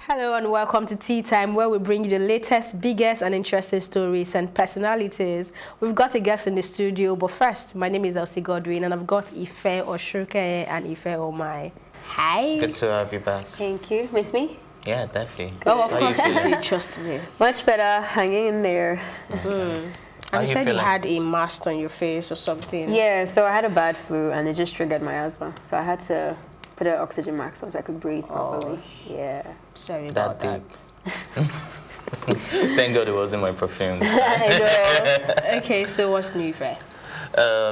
Hello and welcome to Tea Time, where we bring you the latest, biggest and interesting stories and personalities. We've got a guest in the studio, but first, my name is Elsie Godwin and I've got Ife Oshuke and Ife Omai. Hi. Good to have you back. Thank you. Miss me? Yeah, definitely. Oh, of course you do, trust me. Much better, hanging in there. And you said you had a mask on your face or something. Yeah, so I had a bad flu and it just triggered my asthma. So I had to put an oxygen mask on so I could breathe properly. Yeah. Sorry about that. Thank God it wasn't my perfume. I know. Okay, so what's new, Ife?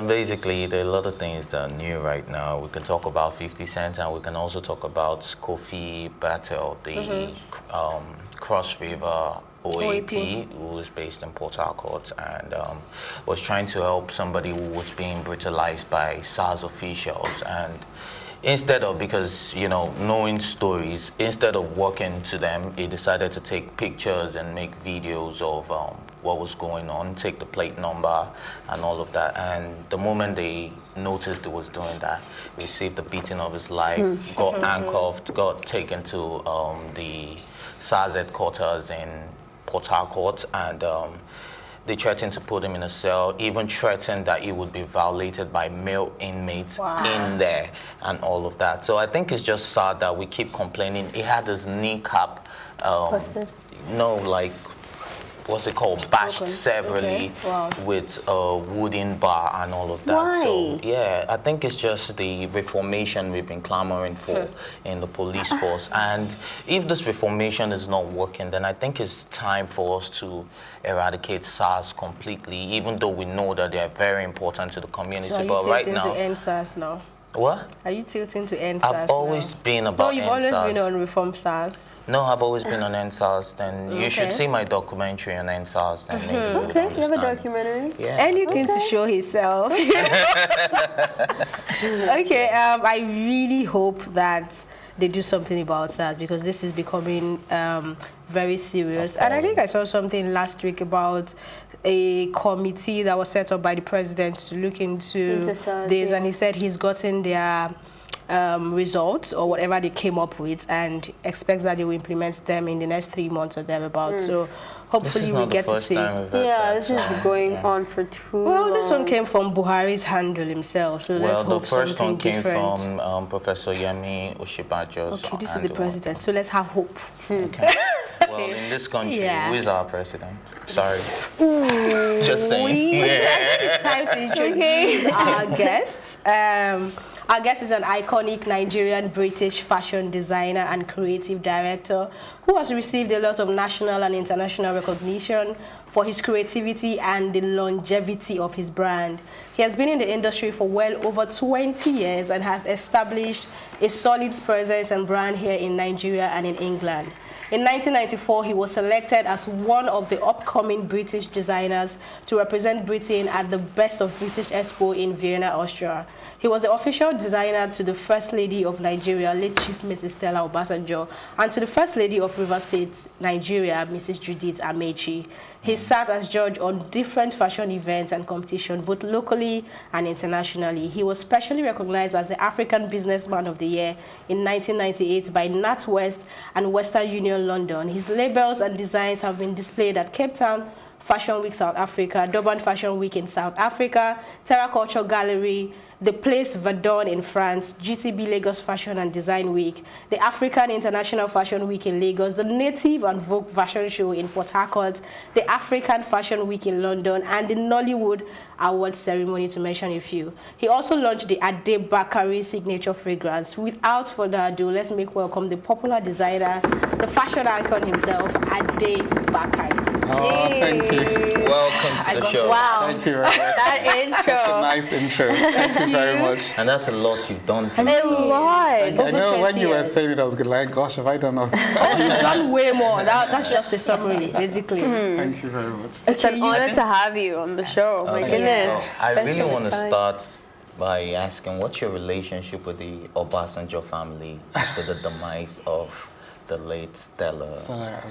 Basically, there are a lot of things that are new right now. We can talk about 50 Cent and we can also talk about Kofi Battle, the Cross River OAP, who is based in Port Harcourt and was trying to help somebody who was being brutalized by SARS officials. And instead of, because, you know, knowing stories, instead of working to them, he decided to take pictures and make videos of what was going on, take the plate number and all of that. And the moment they noticed he was doing that, received the beating of his life, got handcuffed, got taken to the SARS headquarters in Port Harcourt, and they threatened to put him in a cell, even threatened that he would be violated by male inmates in there and all of that. So I think it's just sad that we keep complaining. He had his kneecap, what's it called, bashed severally with a wooden bar and all of that. Why? So yeah, I think it's just the reformation we've been clamoring for in the police force. And if this reformation is not working, then I think it's time for us to eradicate SARS completely, even though we know that they are very important to the community. So are you but right now, to end SARS now? What? Are you tilting to end SARS I've always been about No, you've always been on reform SARS. No, I've always been on NSARS. Then you should see my documentary on NSARS. Then maybe you would Okay, you have a understand. documentary? Yeah. Anything to show himself. Okay, I really hope that they do something about SARS because this is becoming very serious. And I think I saw something last week about a committee that was set up by the president to look into SARS, this, and he said he's gotten their results or whatever they came up with and expects that they will implement them in the next 3 months or thereabouts. So hopefully we get to see. Yeah, this is going on for too long. This one came from Buhari's handle himself, so let's hope the first something one came different. from Professor Yemi Oshibajo's Okay, this is the president, so let's have hope. Okay. Well, in this country, who is our president? Sorry. Just saying. It's time to introduce our guest. Our guest is an iconic Nigerian British fashion designer and creative director who has received a lot of national and international recognition for his creativity and the longevity of his brand. He has been in the industry for well over 20 years and has established a solid presence and brand here in Nigeria and in England. In 1994, he was selected as one of the upcoming British designers to represent Britain at the Best of British Expo in Vienna, Austria. He was the official designer to the First Lady of Nigeria, late Chief Mrs. Stella Obasanjo, and to the First Lady of Rivers State, Nigeria, Mrs. Judith Amechi. He sat as judge on different fashion events and competitions, both locally and internationally. He was specially recognized as the African Businessman of the Year in 1998 by NatWest and Western Union London. His labels and designs have been displayed at Cape Town Fashion Week South Africa, Durban Fashion Week in South Africa, Terra Culture Gallery, the Place Verdun in France, GTB Lagos Fashion and Design Week, the African International Fashion Week in Lagos, the Native and Vogue Fashion Show in Port Harcourt, the African Fashion Week in London, and the Nollywood Awards ceremony, to mention a few. He also launched the Ade Bakare signature fragrance. Without further ado, let's make welcome the popular designer, the fashion icon himself, Ade Bakare. Oh, thank you. Welcome to the show. Wow. Thank you very much. That intro. Such a nice intro. Thank you very much. And that's a lot you've done for me. A lot. I know when you were years. saying it, I was like, gosh, have I done nothing? You've done way more. That's just a summary, basically. Thank you very much. It's an honor to have you on the show. My goodness. I really want to start by asking, what's your relationship with the Obasanjo family after the demise of the late Stella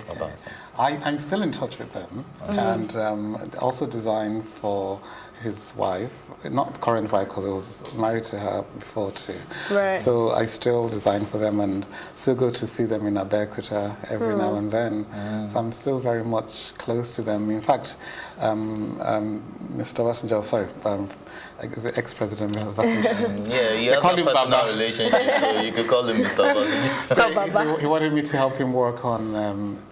Obasanjo? I'm still in touch with them and also design for his wife, not current wife because I was married to her before too. Right. So I still design for them and still go to see them in Abeokuta every now and then. So I'm still very much close to them. In fact, Mr. Obasanjo, sorry, is it ex-president Obasanjo? Yeah, you have a personal relationship, so you could call him Mr. Obasanjo. He wanted me to help him work on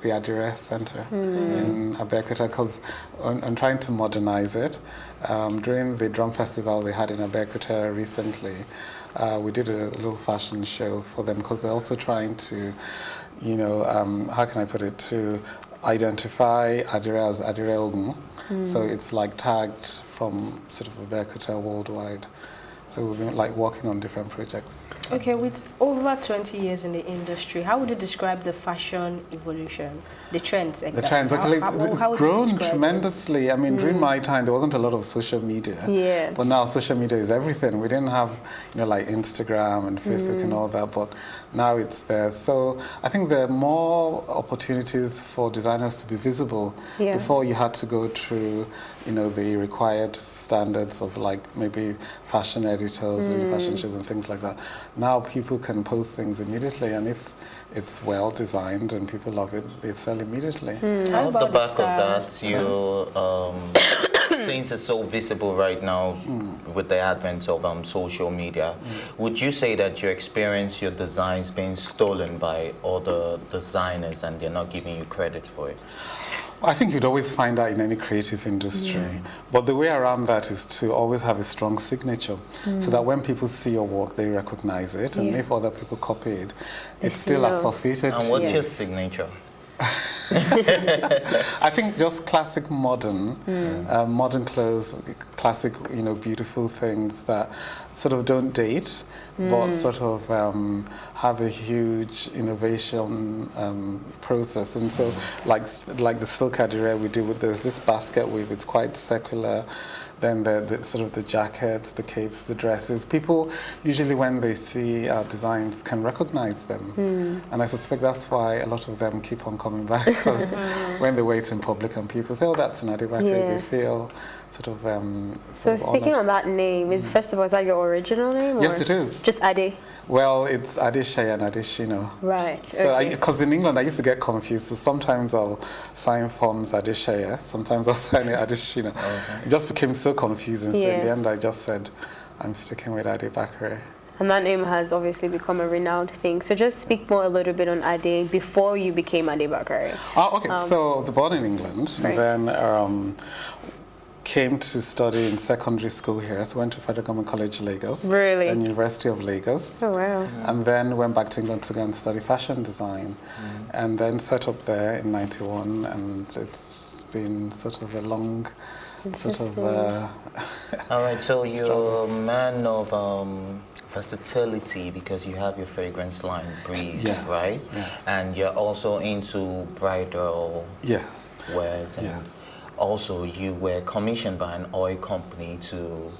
the Adire Center in Abeokuta because I'm trying to modernize it. During the drum festival they had in Abeokuta recently, we did a little fashion show for them because they're also trying to, you know, how can I put it, to identify Adire as Adire Ogun. So it's like tagged from sort of Abeokuta worldwide. So we've been like working on different projects. Okay, with over 20 years in the industry, how would you describe the fashion evolution, the trends exactly? The trends, actually, it's grown tremendously. I mean, during my time, there wasn't a lot of social media. Yeah. But now social media is everything. We didn't have, you know, like Instagram and Facebook and all that, but now it's there. So I think there are more opportunities for designers to be visible. Yeah. Before you had to go through, you know, the required standards of like maybe fashion editors and fashion shows and things like that. Now people can post things immediately, and if it's well designed and people love it, they sell immediately. How's the back of that? You, since it's so visible right now with the advent of social media, would you say that you experience your designs being stolen by other designers and they're not giving you credit for it? I think you'd always find that in any creative industry. But the way around that is to always have a strong signature so that when people see your work, they recognize it. And if other people copy it, it's still associated. And what's your signature? I think just classic modern, modern clothes, classic, you know, beautiful things that sort of don't date, but sort of have a huge innovation process. And so, like the silk adire we do with this basket weave, it's quite secular. Then the sort of the jackets, the capes, the dresses. People usually, when they see our designs, can recognize them, and I suspect that's why a lot of them keep on coming back. Because when they wait in public and people say, "Oh, that's an Ade Bakare," they feel sort of. So speaking on that name, is first of all, is that your original name? Yes, it is. Just Ade. Well, it's Adeshaya and Adeshino. Right. So, because in England I used to get confused, so sometimes I'll sign forms Adeshaya, sometimes I'll sign it Adeshino. It just became so confusing, so in the end I just said, I'm sticking with Ade Bakare. And that name has obviously become a renowned thing. So just speak more a little bit on Ade before you became Ade Bakare. Oh, okay. So I was born in England, Right. then came to study in secondary school here. So went to Federal Government College, Lagos. Really? And University of Lagos. Oh, wow. And then went back to England to go and study fashion design. And then set up there in 91, and it's been sort of a long, sort of... All right, so you're a man of versatility because you have your fragrance line, Breeze, right? Yes. And you're also into bridal Yes. wares. And Yes. also you were commissioned by an oil company to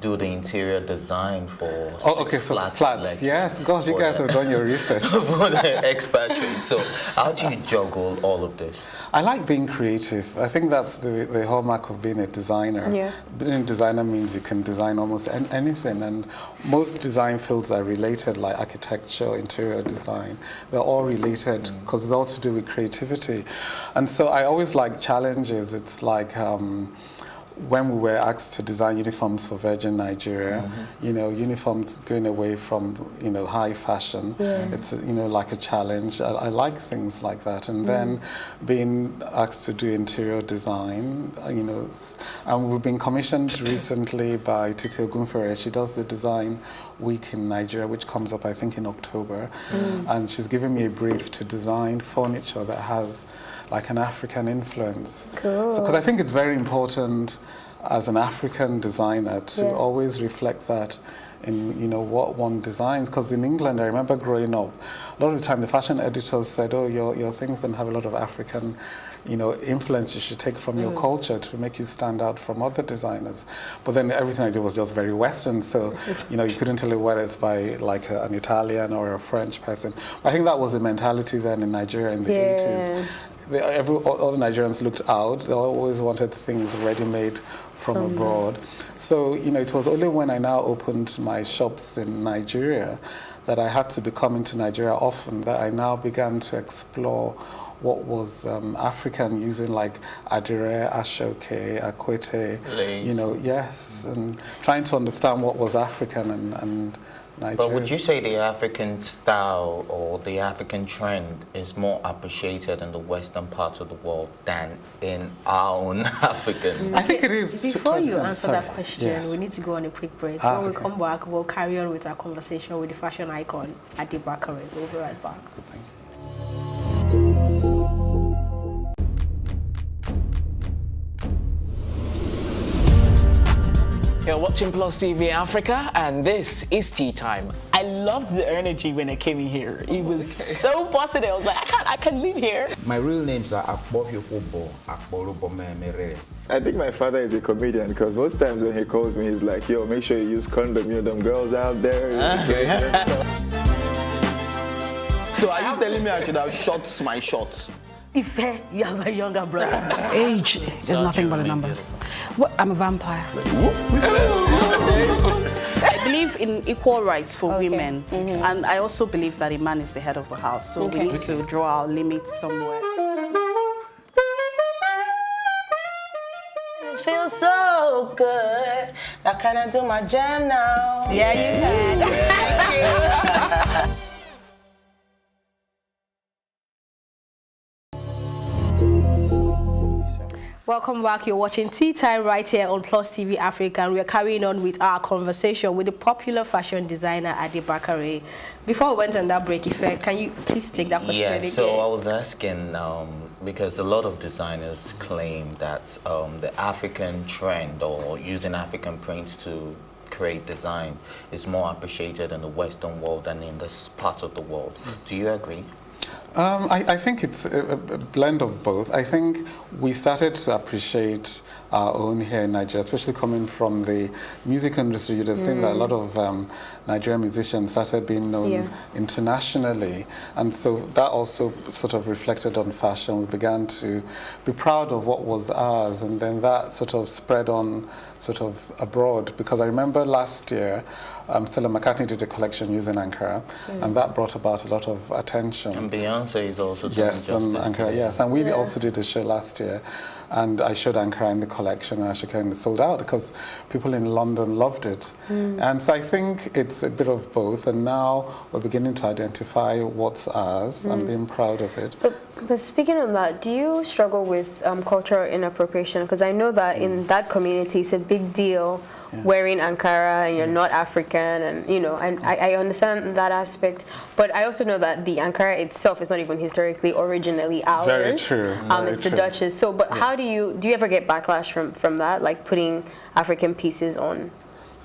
do the interior design for flats. Yes, gosh, you guys have done your research. For the expatriates. So how do you juggle all of this? I like being creative. I think that's the hallmark of being a designer. Yeah. Being a designer means you can design almost anything, and most design fields are related, like architecture, interior design. They're all related because it's all to do with creativity. And so I always like challenges. It's like when we were asked to design uniforms for Virgin Nigeria, you know, uniforms going away from, you know, high fashion, it's, you know, like a challenge. I like things like that. And then being asked to do interior design, you know, and we've been commissioned recently by Titi Ogunfere. She does the design week in Nigeria, which comes up, I think, in October. And she's given me a brief to design furniture that has like an African influence. Cool. So, because I think it's very important as an African designer to always reflect that in, you know, what one designs. Because in England, I remember growing up, a lot of the time the fashion editors said, oh, your things don't have a lot of African, you know, influence you should take from your culture to make you stand out from other designers. But then everything I did was just very Western, so, you know, you couldn't tell whether it's by like an Italian or a French person. But I think that was the mentality then in Nigeria in the 80s. all the Nigerians looked out. They always wanted things ready-made from abroad. So, it was only when I now opened my shops in Nigeria that I had to be coming to Nigeria often that I now began to explore what was African, using like adire, ashoke, akwete, Lace. and trying to understand what was African and Nigeria. But would you say the African style or the African trend is more appreciated in the western part of the world than in our own African? I think it is. Before you answer that question, yes. we need to go on a quick break. When we come back, we'll carry on with our conversation with the fashion icon, Ade Bakare. We'll be right back. You're watching Plus TV Africa, and this is Tea Time. I loved the energy when I came in here. It was so positive. I was like, I can live here. My real names are Akbofiofobo, Akborobomemere. I think my father is a comedian because most times when he calls me, he's like, yo, make sure you use condom, them girls out there. So are you telling me I should have shot my shots? Ife, you have a younger brother. Age is nothing but a number. What? I'm a vampire. I believe in equal rights for women, and I also believe that a man is the head of the house, so we need to draw our limits somewhere. It feels so good. Now can I do my jam now? Yeah, you can. Welcome back. You're watching Tea Time right here on Plus TV Africa, and we're carrying on with our conversation with the popular fashion designer Ade Bakare. Before we went on that break, Ife, can you please take that question again? So I was asking, because a lot of designers claim that the African trend or using African prints to create design is more appreciated in the Western world than in this part of the world. Do you agree? I think it's a blend of both. I think we started to appreciate our own here in Nigeria, especially coming from the music industry. You'd have seen that a lot of Nigerian musicians started being known internationally, and so that also sort of reflected on fashion. We began to be proud of what was ours, and then that sort of spread on sort of abroad, because I remember last year Stella McCartney did a collection using Ankara, and that brought about a lot of attention. And Beyonce is also doing yes, and Ankara, yes, and we also did a show last year, and I showed Ankara in the collection, and Ashika, and it sold out because people in London loved it. And so I think it's a bit of both, and now we're beginning to identify what's ours and being proud of it. But speaking on that, do you struggle with cultural inappropriation? Because I know that in that community, it's a big deal wearing Ankara and you're not African, and and I understand that aspect. But I also know that the Ankara itself is not even historically originally ours. Very true. It's the Duchess. So, but how do you ever get backlash from that, like putting African pieces on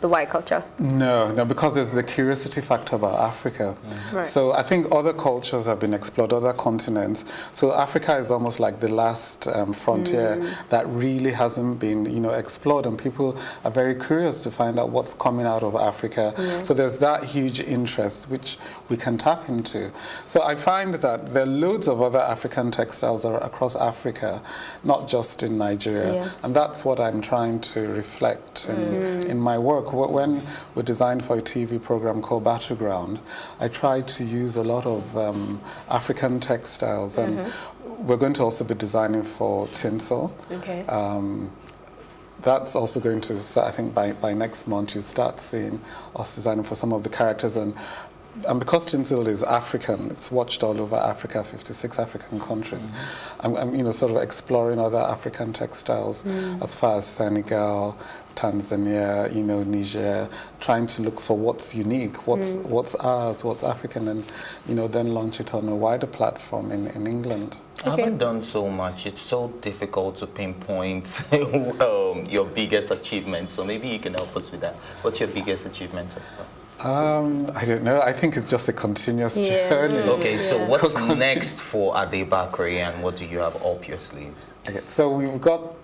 the white culture? No, because there's the curiosity factor about Africa. Right. So I think other cultures have been explored, other continents. So Africa is almost like the last frontier that really hasn't been, explored, and people are very curious to find out what's coming out of Africa. So there's that huge interest which we can tap into. So I find that there are loads of other African textiles across Africa, not just in Nigeria, and that's what I'm trying to reflect in my work. When we designed for a TV program called Battleground, I tried to use a lot of African textiles, and we're going to also be designing for tinsel. That's also going to start, I think by next month you start seeing us designing for some of the characters, and because tinsel is African, it's watched all over Africa, 56 African countries. I'm sort of exploring other African textiles as far as Senegal, Tanzania, Niger, trying to look for what's unique, what's ours, what's African, and then launch it on a wider platform in England. I haven't done so much. It's so difficult to pinpoint your biggest achievement. So maybe you can help us with that. What's your biggest achievement as well? I don't know. I think it's just a continuous journey. Okay, so what's next for Ade Bakare, and what do you have up your sleeves? Okay, so we've got,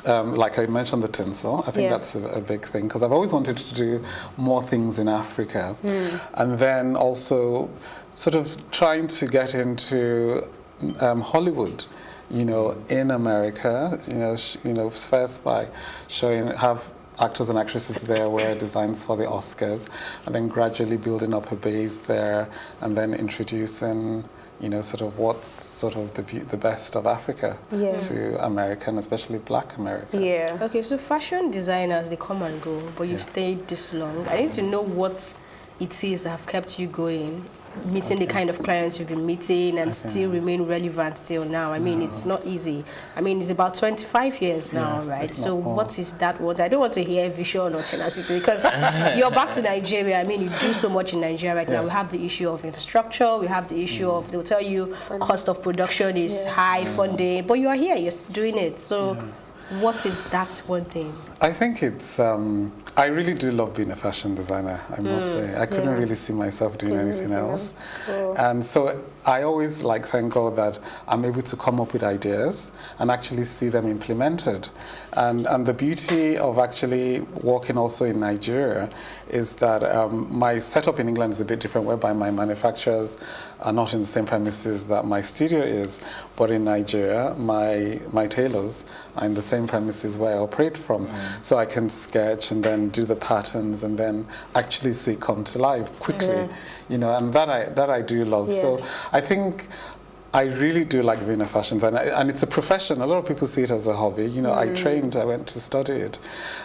like I mentioned, the tinsel. I think that's a big thing, because I've always wanted to do more things in Africa. And then also sort of trying to get into Hollywood. in America, first by have actors and actresses there wear designs for the Oscars, and then gradually building up a base there, and then introducing sort of what's sort of the best of Africa to America, and especially Black America. Yeah. Okay, so fashion designers, they come and go, but you've stayed this long. I need to know what it is that have kept you going, meeting the kind of clients you've been meeting, and still remain relevant till now. I mean, it's not easy. I mean, it's about 25 years now, right? So what is that one? I don't want to hear vision or tenacity, because you're back to Nigeria. I mean, you do so much in Nigeria right now. We have the issue of infrastructure. We have the issue of, they'll tell you cost of production is high, funding, but you are here, you're doing it. So what is that one thing? I think it's, I really do love being a fashion designer, I must say. I couldn't really see myself doing anything else. Cool. And so I always thank God that I'm able to come up with ideas and actually see them implemented. And the beauty of actually working also in Nigeria is that my setup in England is a bit different, whereby my manufacturers are not in the same premises that my studio is, but in Nigeria, my tailors are in the same premises where I operate from. So I can sketch and then do the patterns and then actually see it come to life quickly, and that I do love. So I think I really do like being a fashion designer, and it's a profession. A lot of people see it as a hobby. I went to study it,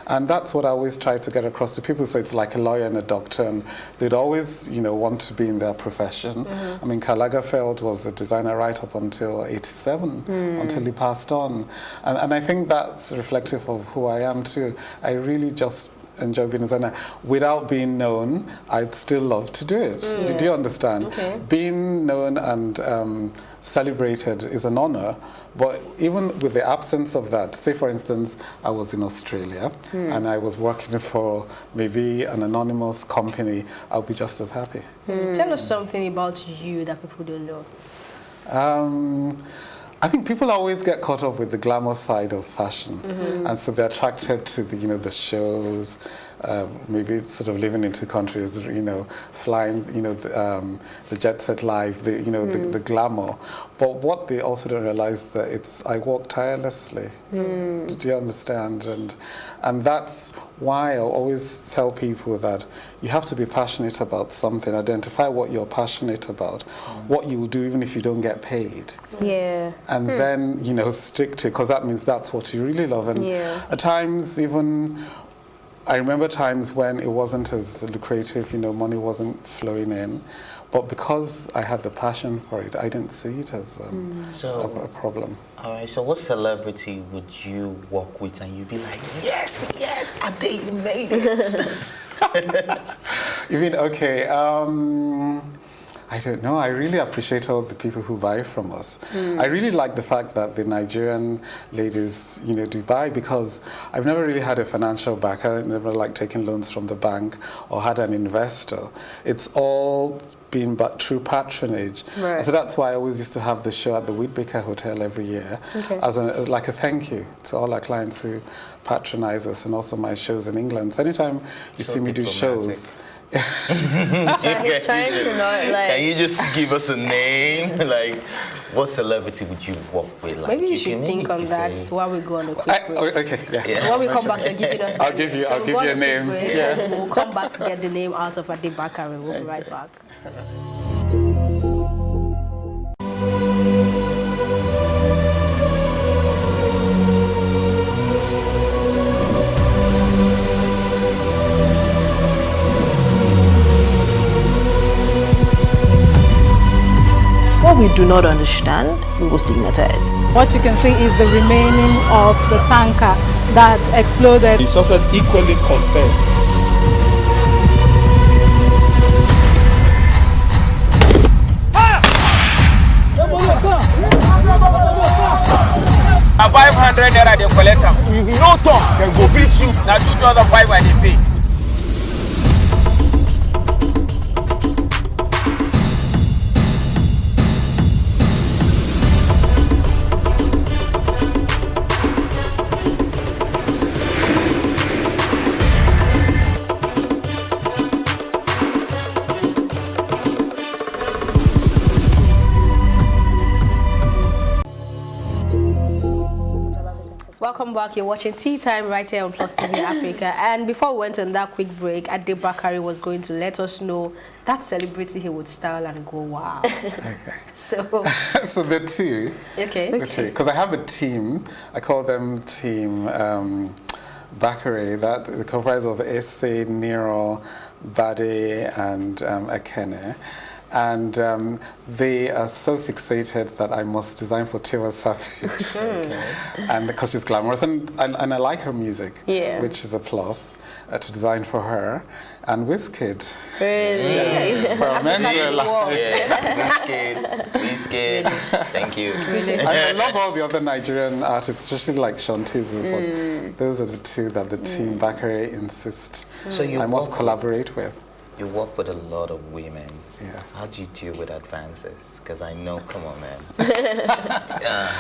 and that's what I always try to get across to people. So it's like a lawyer and a doctor, and they'd always, want to be in their profession. I mean, Karl Lagerfeld was a designer right up until 87, until he passed on, and I think that's reflective of who I am too. I really just enjoy being a designer. Without being known, I'd still love to do it. Do you understand? Okay. Being known and celebrated is an honor, but even with the absence of that, say for instance, I was in Australia and I was working for maybe an anonymous company, I'll be just as happy. Tell us something about you that people don't know. I think people always get caught up with the glamour side of fashion, and so they're attracted to the shows, maybe sort of living in two countries, flying, the jet set life, the glamour. But what they also don't realize that I work tirelessly. Do you understand? And that's why I always tell people that you have to be passionate about something. Identify what you're passionate about, what you'll do even if you don't get paid. Yeah. And then, stick to it, because that means that's what you really love. And at times, even, I remember times when it wasn't as lucrative, money wasn't flowing in. But because I had the passion for it, I didn't see it as a problem. All right, so what celebrity would you work with and you'd be like, yes, Ade, you made it? You mean, okay, I don't know. I really appreciate all the people who buy from us. I really like the fact that the Nigerian ladies, do buy, because I've never really had a financial backer, never taken loans from the bank or had an investor. It's all been but through patronage. Right. So that's why I always used to have the show at the Whitbaker Hotel every year as a thank you to all our clients who patronize us, and also my shows in England. So anytime you see me do shows, he's trying to not Can you just give us a name? What celebrity would you work with? Maybe you should think on that while we go on a quick break. Okay, yeah. When we come back, you're giving us I'll give you a name. Yes. We'll come back to get the name out of Ade Bakare. We'll be right back. What we do not understand, we will stigmatize. What you can see is the remaining of the tanker that exploded. The suspect equally confessed. A 500 naira they collect am. If you no talk, dem go beat you. Na 2,500 I dey pay. welcome back. You're watching Tea Time right here on Plus TV Africa. And before we went on that quick break, Ade Bakare was going to let us know that celebrity he would style and go, wow. Okay. So the two. Okay. The two. Because I have a team. I call them Team Bakare. That comprises of Ese, Nero, Bade, and Ekene. And they are so fixated that I must design for Tiwa Savage. And because she's glamorous, and I like her music, which is a plus to design for her. And Wizkid. Really? Yeah. For Venezuela. Wizkid. Thank you. Really? I love all the other Nigerian artists, especially like Shantizu, but those are the two that the team Bakare insist I must collaborate with. You work with a lot of women. Yeah. How do you deal with advances? Because I know, come on, man.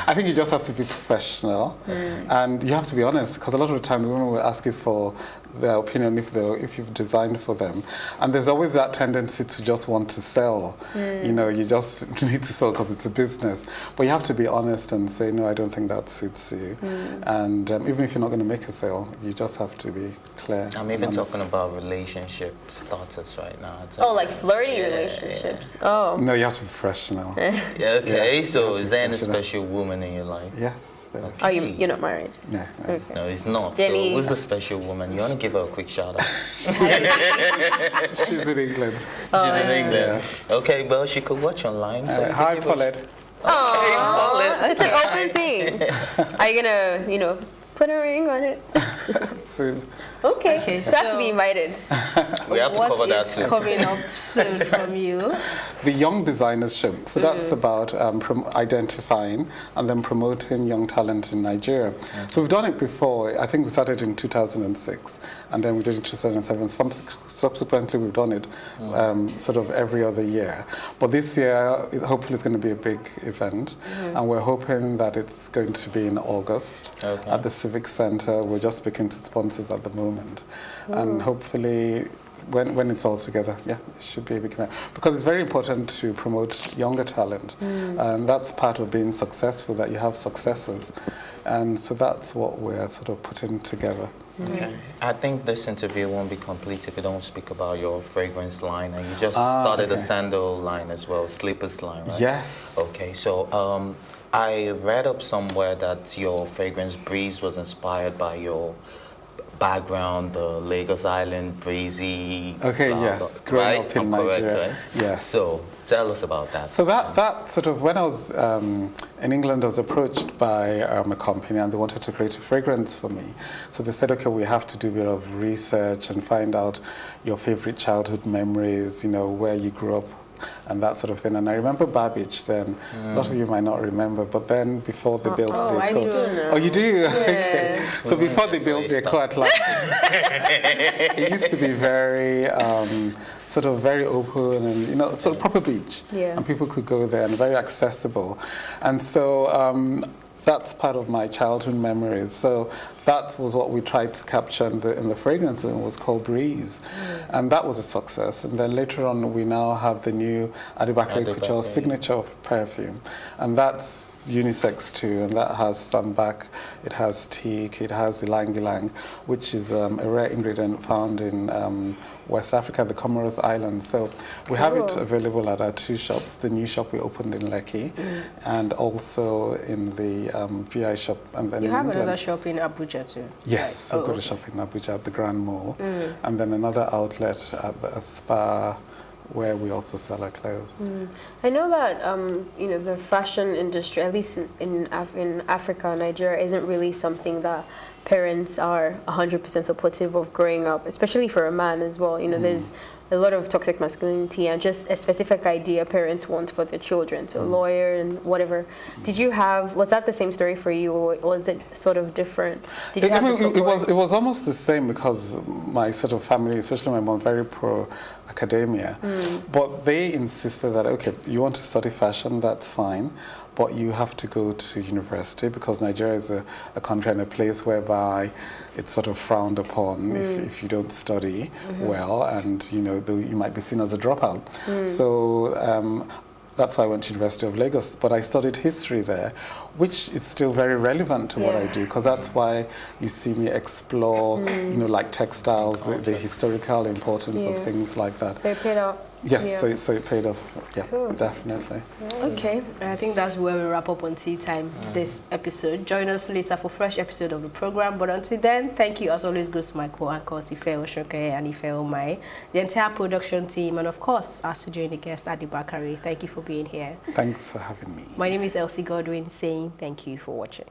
I think you just have to be professional, and you have to be honest. Because a lot of the time, the women will ask you for their opinion if you've designed for them, and there's always that tendency to just want to sell. You know, you just need to sell because it's a business. But you have to be honest and say, no, I don't think that suits you. And even if you're not going to make a sale, you just have to be clear. I'm even talking about relationship status right now. Oh, like flirty relationships. Oh. No, you have to be professional. Okay, so is there any special woman in your life? Yes. Oh, you're not married? No. Okay. No, it's not. Jenny. So who's the special woman? You want to give her a quick shout out? She's in England. She's in England. Okay, well, she could watch online. So Hi, Paulette. Oh, it's an open thing. Are you gonna, put a ring on it? Soon. Okay, so that's to be invited. We have to cover that soon. What is coming up soon from you? The Young Designers Show. So that's about identifying and then promoting young talent in Nigeria. So we've done it before. I think we started in 2006, and then we did it in 2007. Subsequently, we've done it sort of every other year. But this year, hopefully, it's going to be a big event, and we're hoping that it's going to be in August at the Civic Center. We're just speaking to sponsors at the moment. And hopefully, when it's all together, it should be a big event. Because it's very important to promote younger talent. And that's part of being successful, that you have successors. And so that's what we're sort of putting together. Okay. I think this interview won't be complete if you don't speak about your fragrance line. And you just started a sandal line as well, slippers line, right? Yes. Okay, so I read up somewhere that your fragrance Breeze was inspired by your background, the Lagos Island, breezy. Okay, yes, growing up in Nigeria. Correct, right? Yes. So tell us about that. So that sort of, when I was in England, I was approached by a company and they wanted to create a fragrance for me. So they said, okay, we have to do a bit of research and find out your favorite childhood memories, where you grew up, and that sort of thing. And I remember Babbage then. A lot of you might not remember, but then before they built the I do know. Oh, you do? Yeah. Okay. So before they built the Co-Atlantic, it used to be very, sort of very open and, sort of proper beach. Yeah. And people could go there and very accessible. And so that's part of my childhood memories. So that was what we tried to capture in the fragrance, and it was called Breeze. And that was a success. And then later on, we now have the new Ade Bakare Couture signature perfume. And that's unisex too, and that has sambac, it has teak, it has ylang ylang, which is a rare ingredient found in West Africa, the Comoros Islands. So we have it available at our two shops, the new shop we opened in Lekki, and also in the VI shop. And then You in have England. another shop in Abuja too? Yes, right. we've got a shop in Abuja at the Grand Mall, and then another outlet at a spa where we also sell our clothes. I know that the fashion industry, at least in Africa, Nigeria, isn't really something that parents are 100% supportive of growing up, especially for a man as well. There's a lot of toxic masculinity and just a specific idea parents want for their children, so lawyer and whatever. Was that the same story for you, or was it sort of different? Did you have the support? It was almost the same, because my sort of family, especially my mom, very pro academia, but they insisted that, okay, you want to study fashion, that's fine, but you have to go to university, because Nigeria is a country and a place whereby it's sort of frowned upon if you don't study well, and though you might be seen as a dropout. So That's why I went to University of Lagos. But I studied history there, which is still very relevant to what I do, because that's why you see me explore, you know, like textiles, the historical importance of things like that. So it paid off. Yes, so it paid off. Yeah, definitely. Okay, I think that's where we wrap up on Tea Time this episode. Join us later for a fresh episode of the program. But until then, thank you as always goes to my co-anchors Ife Oshoke and Ife Omai, the entire production team, and of course our studio in the guest Ade Bakare. Thank you for being here. Thanks for having me. My name is Elsie Godwin saying thank you for watching.